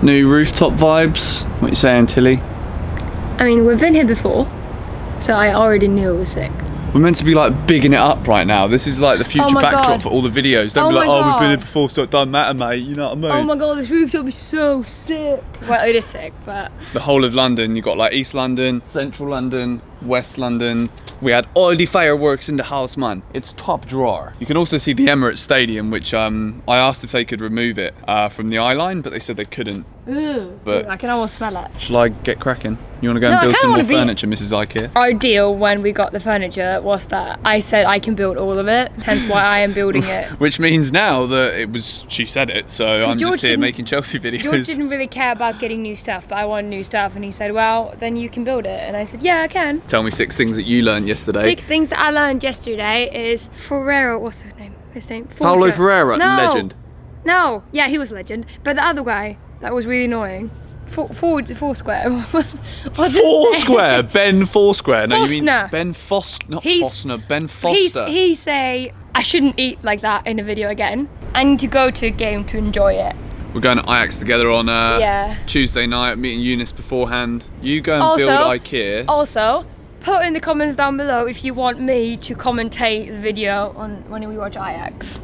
New rooftop vibes. What you saying, Tilly? I mean, we've been here before, so I already knew it was sick. We're meant to be like bigging it up right now. This is like the future backdrop for all the videos. Don't be like, oh, we've been here before, so it doesn't matter, mate. You know what I mean? Oh my god, this rooftop is so sick. Well, it is sick, but... The whole of London, you've got like East London, Central London, West London. We had all the fireworks in the house, man. It's top drawer. You can also see the Emirates Stadium, which I asked if they could remove it from the eye line, but they said they couldn't. But I can almost smell it. Shall I get cracking? You want to go and build some more furniture, Mrs. IKEA? Our deal when we got the furniture was that I said I can build all of it, hence why I am building it. Which means now that it was, she said it, so I'm just here making Chelsea videos. George didn't really care about getting new stuff, but I wanted new stuff, and he said, well, then you can build it. And I said, yeah, I can. Tell me 6 things that you learned yesterday. 6 things that I learned yesterday is Ferreira, what's his name? Paulo Ferreira, legend. No, yeah, he was a legend. But the other guy, that was really annoying. Foursquare. Foursquare? Ben Foursquare? No, Fostner. you mean Ben Foster, not Fostner, Ben Foster. He say, I shouldn't eat like that in a video again. I need to go to a game to enjoy it. We're going to Ajax together on Tuesday night, meeting Eunice beforehand. You go and build IKEA. Also, put in the comments down below if you want me to commentate the video on when we watch Ajax.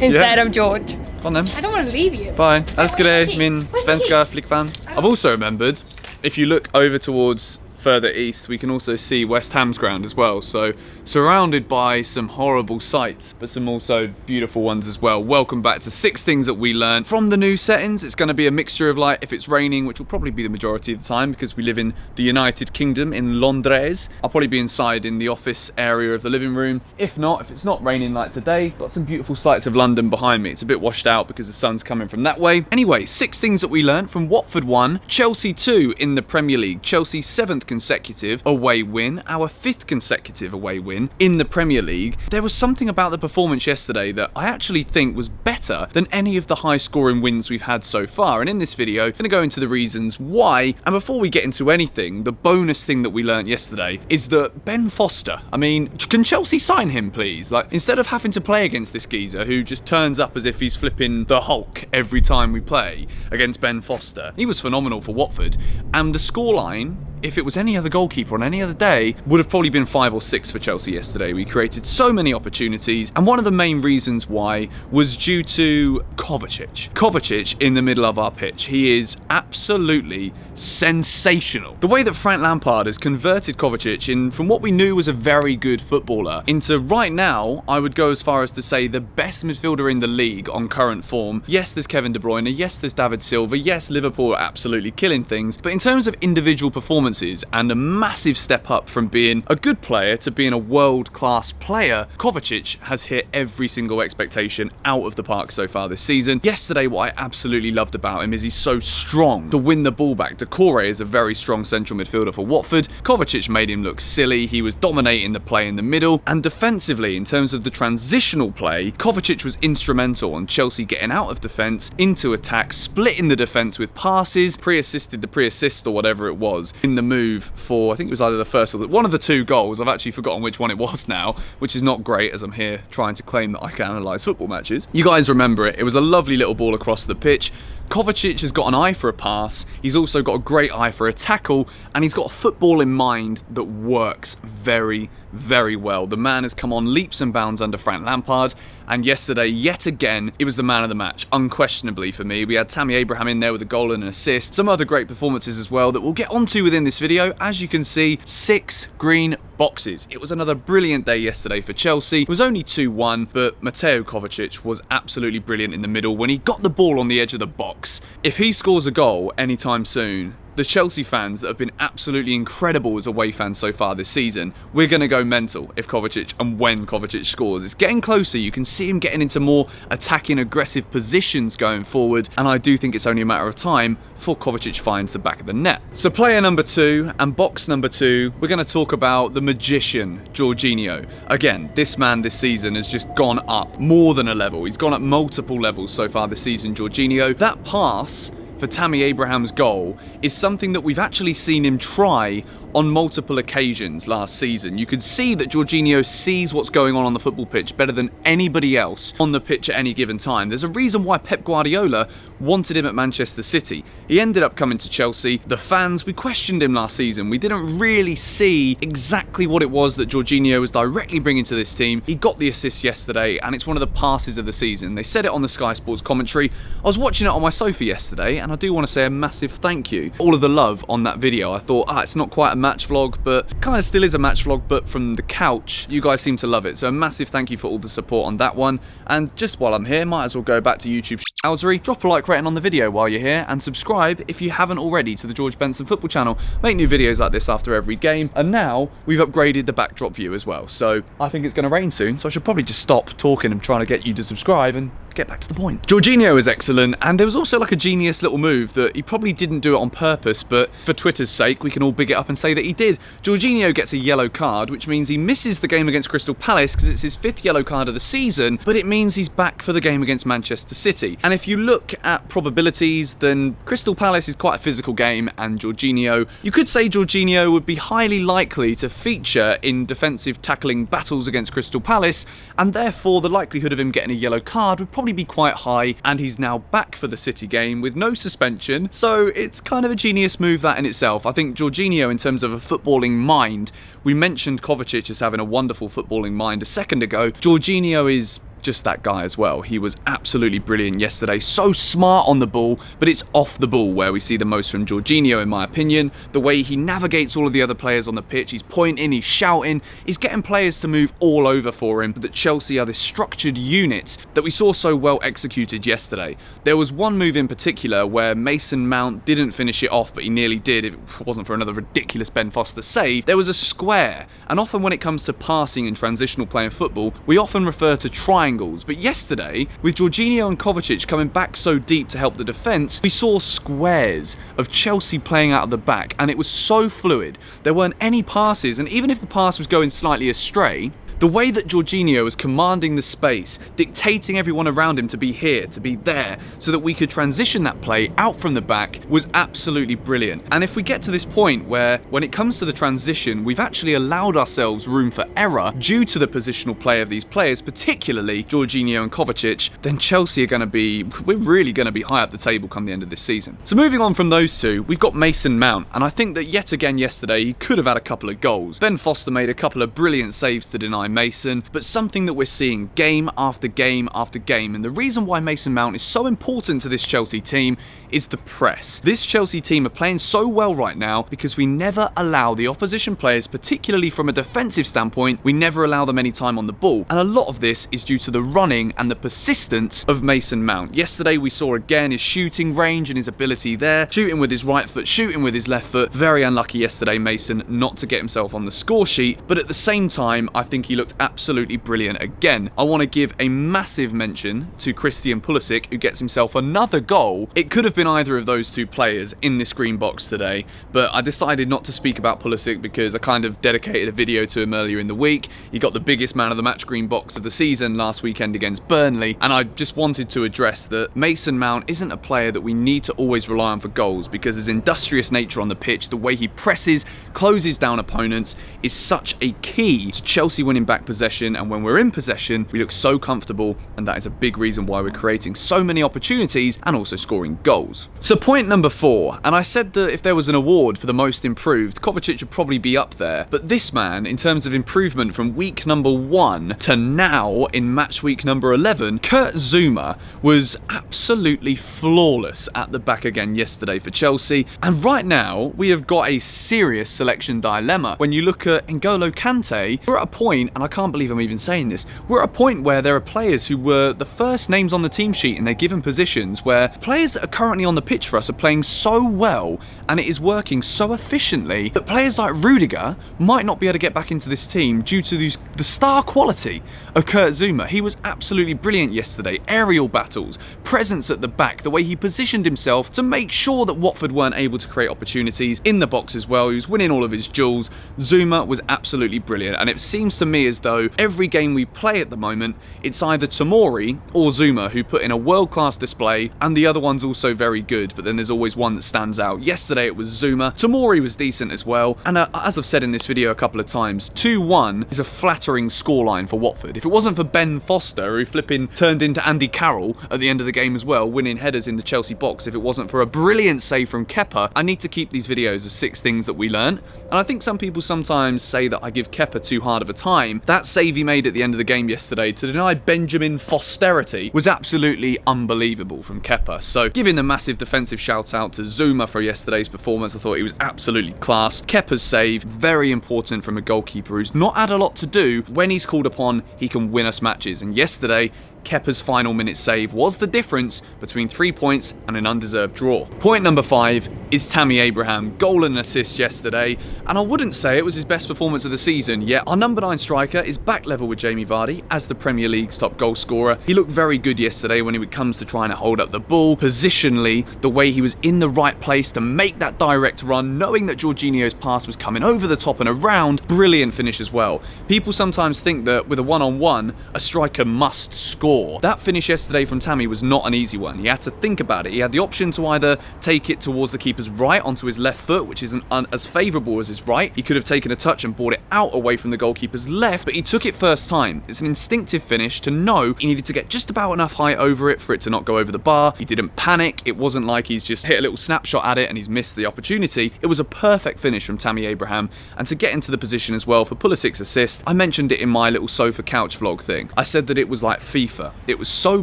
Instead of George. Go on then. I don't want to leave you. Bye. Älskar dig, min svenska flickvän. I've also remembered, if you look over towards further east, we can also see West Ham's ground as well. So surrounded by some horrible sights, but some also beautiful ones as well. Welcome back to 6 things that we learned from the new settings. It's going to be a mixture of like, if it's raining, which will probably be the majority of the time because we live in the United Kingdom in Londres. I'll probably be inside in the office area of the living room. If not, if it's not raining like today, got some beautiful sights of London behind me. It's a bit washed out because the sun's coming from that way. Anyway, 6 things that we learned from Watford 1, Chelsea 2 in the Premier League, Chelsea's 7th consecutive away win, our 5th consecutive away win in the Premier League. There was something about the performance yesterday that I actually think was better than any of the high scoring wins we've had so far, and in this video I'm going to go into the reasons why. And before we get into anything, the bonus thing that we learnt yesterday is that Ben Foster, I mean, can Chelsea sign him please? Like, instead of having to play against this geezer who just turns up as if he's flipping the Hulk every time we play against Ben Foster. He was phenomenal for Watford, and the scoreline, if it was any other goalkeeper on any other day, would have probably been 5 or 6 for Chelsea yesterday. We created so many opportunities, and one of the main reasons why was due to Kovacic. Kovacic in the middle of our pitch. He is absolutely sensational. The way that Frank Lampard has converted Kovacic in, from what we knew was a very good footballer, into right now, I would go as far as to say the best midfielder in the league on current form. Yes, there's Kevin De Bruyne. Yes, there's David Silva. Yes, Liverpool are absolutely killing things. But in terms of individual performances and a massive step up from being a good player to being a world-class player, Kovacic has hit every single expectation out of the park so far this season. Yesterday, what I absolutely loved about him is he's so strong to win the ball back. Decore is a very strong central midfielder for Watford. Kovacic made him look silly. He was dominating the play in the middle, and defensively, in terms of the transitional play, Kovacic was instrumental on Chelsea getting out of defence into attack, splitting the defence with passes, pre-assisted the pre-assist or whatever it was in the move for, I think it was either the first or one of the 2 goals. I've actually forgotten which one it was now, which is not great as I'm here trying to claim that I can analyse football matches. You guys remember it. It was a lovely little ball across the pitch. Kovacic has got an eye for a pass, he's also got a great eye for a tackle, and he's got a football in mind that works very, very well. The man has come on leaps and bounds under Frank Lampard, and yesterday, yet again, it was the man of the match, unquestionably for me. We had Tammy Abraham in there with a goal and an assist, some other great performances as well that we'll get onto within this video. As you can see, 6 green boxes. It was another brilliant day yesterday for Chelsea. It was only 2-1, but Mateo Kovacic was absolutely brilliant in the middle when he got the ball on the edge of the box. If he scores a goal anytime soon, the Chelsea fans that have been absolutely incredible as away fans so far this season, we're going to go mental if Kovacic and when Kovacic scores. It's getting closer. You can see him getting into more attacking, aggressive positions going forward, and I do think it's only a matter of time before Kovacic finds the back of the net. So player number 2 and box number 2, we're going to talk about the magician, Jorginho. Again, this man this season has just gone up more than a level. He's gone up multiple levels so far this season, Jorginho. That pass for Tammy Abraham's goal is something that we've actually seen him try on multiple occasions last season. You could see that Jorginho sees what's going on the football pitch better than anybody else on the pitch at any given time. There's a reason why Pep Guardiola wanted him at Manchester City. He ended up coming to Chelsea. The fans, we questioned him last season. We didn't really see exactly what it was that Jorginho was directly bringing to this team. He got the assist yesterday, and it's one of the passes of the season. They said it on the Sky Sports commentary. I was watching it on my sofa yesterday, and I do want to say a massive thank you. All of the love on that video. I thought, it's not quite a match vlog, but kind of still is a match vlog, but from the couch, you guys seem to love it. So a massive thank you for all the support on that one. And just while I'm here, might as well go back to YouTube Shousery. Drop a like rating on the video while you're here, and subscribe if you haven't already to the George Benson football channel. Make new videos like this after every game, and now we've upgraded the backdrop view as well. So I think it's going to rain soon, so I should probably just stop talking and trying to get you to subscribe and get back to the point. Jorginho is excellent, and there was also like a genius little move that he probably didn't do it on purpose, but for Twitter's sake, we can all big it up and say that he did. Jorginho gets a yellow card, which means he misses the game against Crystal Palace because it's his 5th yellow card of the season, but it means he's back for the game against Manchester City. And if you look at probabilities, then Crystal Palace is quite a physical game, and Jorginho, you could say Jorginho would be highly likely to feature in defensive tackling battles against Crystal Palace, and therefore the likelihood of him getting a yellow card would probably be quite high, and he's now back for the City game with no suspension, so it's kind of a genius move that in itself. I think Jorginho, in terms of a footballing mind, we mentioned Kovacic as having a wonderful footballing mind a second ago. Jorginho is just that guy as well. He was absolutely brilliant yesterday. So smart on the ball, but it's off the ball where we see the most from Jorginho, in my opinion. The way he navigates all of the other players on the pitch, he's pointing, he's shouting, he's getting players to move all over for him. That Chelsea are this structured unit that we saw so well executed yesterday. There was one move in particular where Mason Mount didn't finish it off, but he nearly did if it wasn't for another ridiculous Ben Foster save. There was a square, and often when it comes to passing and transitional play in football, we often refer to triangles. But yesterday, with Jorginho and Kovacic coming back so deep to help the defence, we saw squares of Chelsea playing out of the back, and it was so fluid. There weren't any passes, and even if the pass was going slightly astray, the way that Jorginho was commanding the space, dictating everyone around him to be here, to be there, so that we could transition that play out from the back, was absolutely brilliant. And if we get to this point where, when it comes to the transition, we've actually allowed ourselves room for error due to the positional play of these players, particularly Jorginho and Kovacic, then Chelsea are going to be, we're really going to be high up the table come the end of this season. So moving on from those two, we've got Mason Mount, and I think that yet again yesterday he could have had a couple of goals. Ben Foster made a couple of brilliant saves to deny Mason, but something that we're seeing game after game after game, and the reason why Mason Mount is so important to this Chelsea team is the press. This Chelsea team are playing so well right now because we never allow the opposition players, particularly from a defensive standpoint, we never allow them any time on the ball, and a lot of this is due to the running and the persistence of Mason Mount. Yesterday we saw again his shooting range and his ability there, shooting with his right foot, shooting with his left foot. Very unlucky yesterday, Mason, not to get himself on the score sheet, but at the same time I think he looked absolutely brilliant again. I want to give a massive mention to Christian Pulisic, who gets himself another goal. It could have been either of those two players in this green box today, but I decided not to speak about Pulisic because I kind of dedicated a video to him earlier in the week. He got the biggest man of the match green box of the season last weekend against Burnley, and I just wanted to address that Mason Mount isn't a player that we need to always rely on for goals, because his industrious nature on the pitch, the way he presses, closes down opponents, is such a key to Chelsea winning back possession, and when we're in possession we look so comfortable, and that is a big reason why we're creating so many opportunities and also scoring goals. So point number 4, and I said that if there was an award for the most improved, Kovacic would probably be up there, but this man, in terms of improvement from week number 1 to now in match week number 11, Kurt Zouma was absolutely flawless at the back again yesterday for Chelsea, and right now we have got a serious selection dilemma. When you look at N'Golo Kante, we're at a point, and I can't believe I'm even saying this, we're at a point where there are players who were the first names on the team sheet in their given positions, where players that are currently on the pitch for us are playing so well and it is working so efficiently that players like Rudiger might not be able to get back into this team due to the star quality of Kurt Zouma. He was absolutely brilliant yesterday. Aerial battles, presence at the back, the way he positioned himself to make sure that Watford weren't able to create opportunities in the box as well. He was winning all of his duels. Zouma was absolutely brilliant, and it seems to me me as though every game we play at the moment, it's either Tomori or Zuma who put in a world-class display, and the other one's also very good, but then there's always one that stands out. Yesterday it was Zuma. Tomori was decent as well, and as I've said in this video a couple of times, 2-1 is a flattering scoreline for Watford. If it wasn't for Ben Foster, who flipping turned into Andy Carroll at the end of the game as well, winning headers in the Chelsea box, if it wasn't for a brilliant save from Kepa, I need to keep these videos as 6 things that we learn. And I think some people sometimes say that I give Kepa too hard of a time. That save he made at the end of the game yesterday to deny Benjamin Fosterity was absolutely unbelievable from Kepa. So giving the massive defensive shout out to Zuma for yesterday's performance, I thought he was absolutely class. Kepa's save, very important from a goalkeeper who's not had a lot to do. When he's called upon, he can win us matches, and yesterday Kepa's final minute save was the difference between 3 points and an undeserved draw. Point number 5 is Tammy Abraham. Goal and assist yesterday, and I wouldn't say it was his best performance of the season, yet our number 9 striker is back level with Jamie Vardy as the Premier League's top goal scorer. He looked very good yesterday when it comes to trying to hold up the ball. Positionally, the way he was in the right place to make that direct run, knowing that Jorginho's pass was coming over the top and around. Brilliant finish as well. People sometimes think that with a one-on-one, a striker must score. That finish yesterday from Tammy was not an easy one. He had to think about it. He had the option to either take it towards the keeper's right onto his left foot, which isn't as favourable as his right. He could have taken a touch and brought it out away from the goalkeeper's left, but he took it first time. It's an instinctive finish to know he needed to get just about enough height over it for it to not go over the bar. He didn't panic. It wasn't like he's just hit a little snapshot at it and he's missed the opportunity. It was a perfect finish from Tammy Abraham, and to get into the position as well for Pulisic's assist. I mentioned it in my little sofa couch vlog thing. I said that it was like FIFA. It was so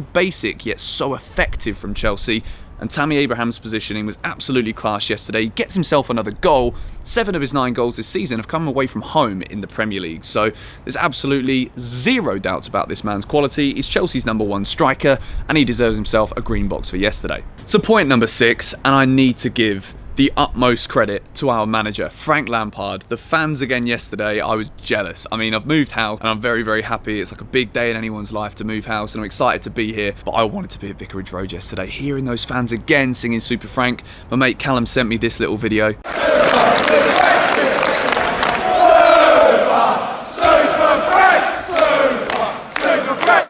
basic yet so effective from Chelsea, and Tammy Abraham's positioning was absolutely class yesterday. He gets himself another goal. 7 of his 9 goals this season have come away from home in the Premier League, so there's absolutely zero doubts about this man's quality. He's Chelsea's number 1 striker, and he deserves himself a green box for yesterday. So point number 6, and I need to give the utmost credit to our manager, Frank Lampard. The fans again yesterday, I was jealous. I mean, I've moved house and I'm very, very happy. It's like a big day in anyone's life to move house, and I'm excited to be here, but I wanted to be at Vicarage Road yesterday. Hearing those fans again singing Super Frank, my mate Callum sent me this little video.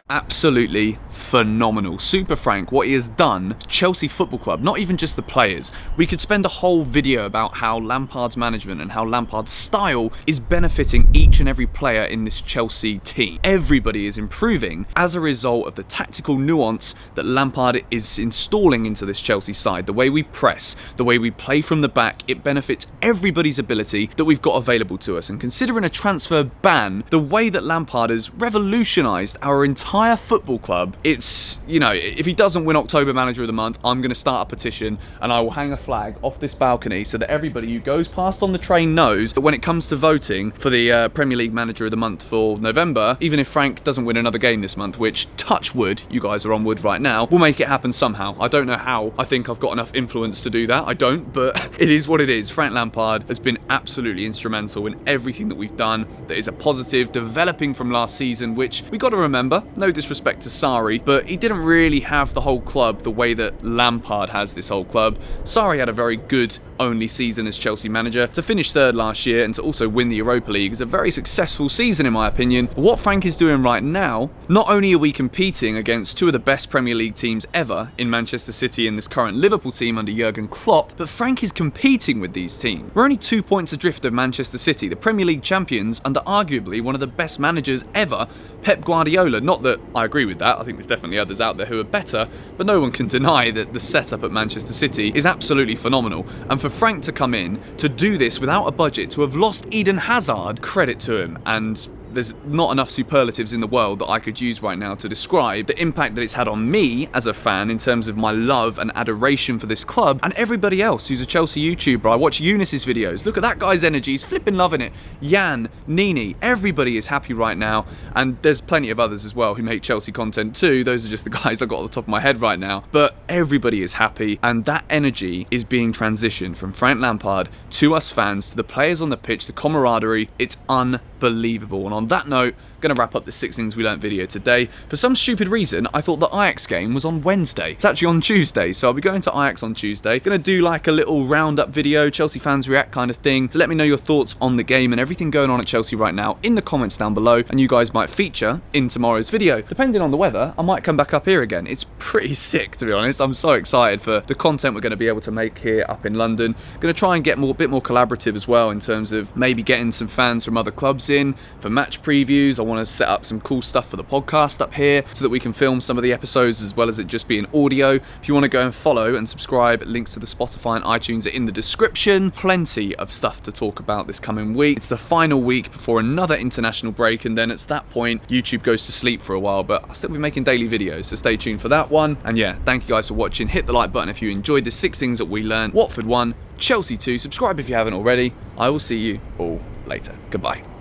Absolutely phenomenal. Super Frank, what he has done to Chelsea Football Club, not even just the players. We could spend a whole video about how Lampard's management and how Lampard's style is benefiting each and every player in this Chelsea team. Everybody is improving as a result of the tactical nuance that Lampard is installing into this Chelsea side. The way we press, the way we play from the back, it benefits everybody's ability that we've got available to us. And considering a transfer ban, the way that Lampard has revolutionised our entire football club, it's, you know, if he doesn't win October Manager of the Month, I'm going to start a petition and I will hang a flag off this balcony so that everybody who goes past on the train knows that when it comes to voting for the Premier League Manager of the Month for November, even if Frank doesn't win another game this month, which, touch wood, you guys are on wood right now, we'll make it happen somehow. I don't know how. I think I've got enough influence to do that. I don't, but it is what it is. Frank Lampard has been absolutely instrumental in everything that we've done that is a positive, developing from last season, which we got to remember, no disrespect to Sarri, but he didn't really have the whole club the way that Lampard has this whole club. Sarri had a very good only season as Chelsea manager. To finish third last year and to also win the Europa League is a very successful season in my opinion. But what Frank is doing right now, not only are we competing against two of the best Premier League teams ever in Manchester City and this current Liverpool team under Jurgen Klopp, but Frank is competing with these teams. We're only 2 points adrift of Manchester City, the Premier League champions under arguably one of the best managers ever, Pep Guardiola. Not that I agree with that, I think there's definitely others out there who are better, but no one can deny that the setup at Manchester City is absolutely phenomenal. And for Frank to come in, to do this without a budget, to have lost Eden Hazard, credit to him. And there's not enough superlatives in the world that I could use right now to describe the impact that it's had on me as a fan in terms of my love and adoration for this club, and everybody else who's a Chelsea YouTuber. I watch Eunice's videos. Look at that guy's energy. He's flipping loving it. Jan, Nini, everybody is happy right now, and there's plenty of others as well who make Chelsea content too. Those are just the guys I've got on the top of my head right now. But everybody is happy, and that energy is being transitioned from Frank Lampard to us fans, to the players on the pitch, the camaraderie. It's unbelievable. And on that note, going to wrap up the 6 things we learnt video today. For some stupid reason, I thought the Ajax game was on Wednesday. It's actually on Tuesday, so I'll be going to Ajax on Tuesday. Going to do like a little roundup video, Chelsea fans react kind of thing, to let me know your thoughts on the game and everything going on at Chelsea right now in the comments down below, and you guys might feature in tomorrow's video. Depending on the weather, I might come back up here again. It's pretty sick, to be honest. I'm so excited for the content we're going to be able to make here up in London. Going to try and get a bit more collaborative as well, in terms of maybe getting some fans from other clubs in for match previews. I want to set up some cool stuff for the podcast up here so that we can film some of the episodes as well as it just being audio. If you want to go and follow and subscribe, links to the Spotify and iTunes are in the description. Plenty of stuff to talk about this coming week. It's the final week before another international break, and then at that point YouTube goes to sleep for a while, but I'll still be making daily videos, so stay tuned for that one. And yeah, thank you guys for watching. Hit the like button if you enjoyed the 6 things that we learned. Watford 1, Chelsea 2. Subscribe if you haven't already. I will see you all later. Goodbye.